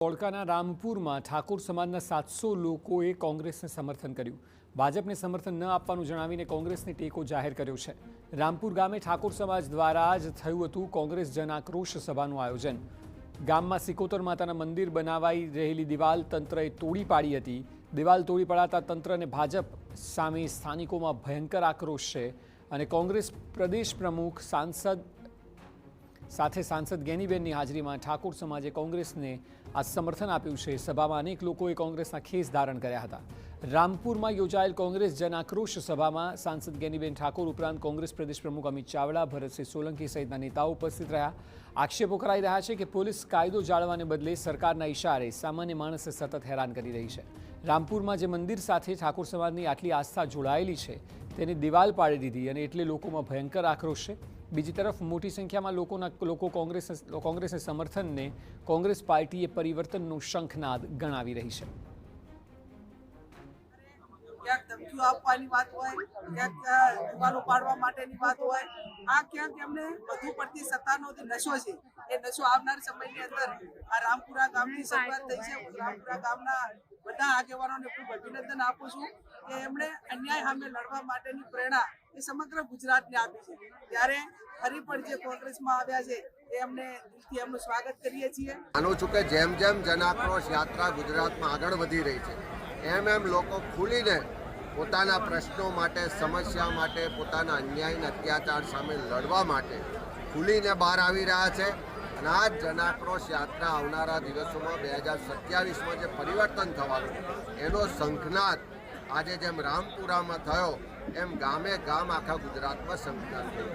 ધોળકાના રામપુરમાં ઠાકોર સમાજના 700 લોકોએ કોંગ્રેસને સમર્થન કર્યું. ભાજપને સમર્થન ન આપવાનું જણાવીને કોંગ્રેસને ટેકો જાહેર કર્યો છે. રામપુર ગામે ઠાકોર સમાજ દ્વારા જ થયું હતું કોંગ્રેસ જન આક્રોશ સભાનું આયોજન. ગામમાં સિકોતર માતાના મંદિર બનાવાઈ રહેલી દિવાલ તંત્રએ તોડી પાડી હતી. દિવાલ તોડી પડાતા તંત્ર અને ભાજપ સામે સ્થાનિકોમાં ભયંકર આક્રોશ છે અને કોંગ્રેસ પ્રદેશ પ્રમુખ સાંસદ ગેનીબેનની હાજરીમાં ઠાકોર સમાજે કોંગ્રેસને આ સમર્થન આપ્યું છે. સભામાં અનેક લોકોએ કોંગ્રેસના ખેસ ધારણ કર્યા હતા. રામપુરમાં યોજાયેલ કોંગ્રેસ જન આક્રોશ સભામાં સાંસદ ગેનીબેન ઠાકોર ઉપરાંત કોંગ્રેસ પ્રદેશ પ્રમુખ અમિત ચાવડા, ભરતસિંહ સોલંકી સહિતના નેતાઓ ઉપસ્થિત રહ્યા. આક્ષેપો કરાઈ રહ્યા છે કે પોલીસ કાયદો જાળવવાને બદલે સરકારના ઇશારે સામાન્ય માણસને સતત હેરાન કરી રહી છે. રામપુરમાં જે મંદિર સાથે ઠાકોર સમાજની આટલી આસ્થા જોડાયેલી છે તેની દિવાલ પાડી દીધી અને એટલે લોકોમાં ભયંકર આક્રોશ છે. બીજી તરફ મોટી સંખ્યામાં લોકો કોંગ્રેસને સમર્થનને કોંગ્રેસ પાર્ટીએ પરિવર્તનનો શંખનાદ ગણાવી રહી છે. ક્યાંક ધમકીઓ આપવાની વાત હોય, ક્યાંક દિવાલો પાડવા માટેની વાત હોય, આ ક્યાંક એમને વધુ પડતી સત્તાનો જે નશો છે એ નશો આવનાર સમયની અંદર આ રામપુરા ગામની શરૂઆત થઈ છે. હું રામપુરા ગામના બધા આગેવાનોને ખૂબ અભિનંદન આપું છું કે એમણે અન્યાય સામે લડવા માટેની પ્રેરણા એ સમગ્ર ગુજરાતને આપી છે. ત્યારે ફરી પણ જે કોંગ્રેસમાં આવ્યા છે એ અમને દિલથી એમનું સ્વાગત કરીએ છીએ. માનું છું કે જેમ જેમ જન આક્રોશ યાત્રા ગુજરાતમાં આગળ વધી રહી છે એમ લોકો ખુલીને પોતાના પ્રશ્નો માટે, સમસ્યા માટે, પોતાના અન્યાય અને અત્યાચાર સામે લડવા માટે ખુલીને બહાર આવી રહ્યા છે. અને આ જન આક્રોશ યાત્રા આવનારા દિવસોમાં 2027માં જે પરિવર્તન થવાનું એનો શંખનાદ આજે જેમ રામપુરામાં થયો એમ ગામે ગામ આખા ગુજરાતમાં શંખનાદ થયો.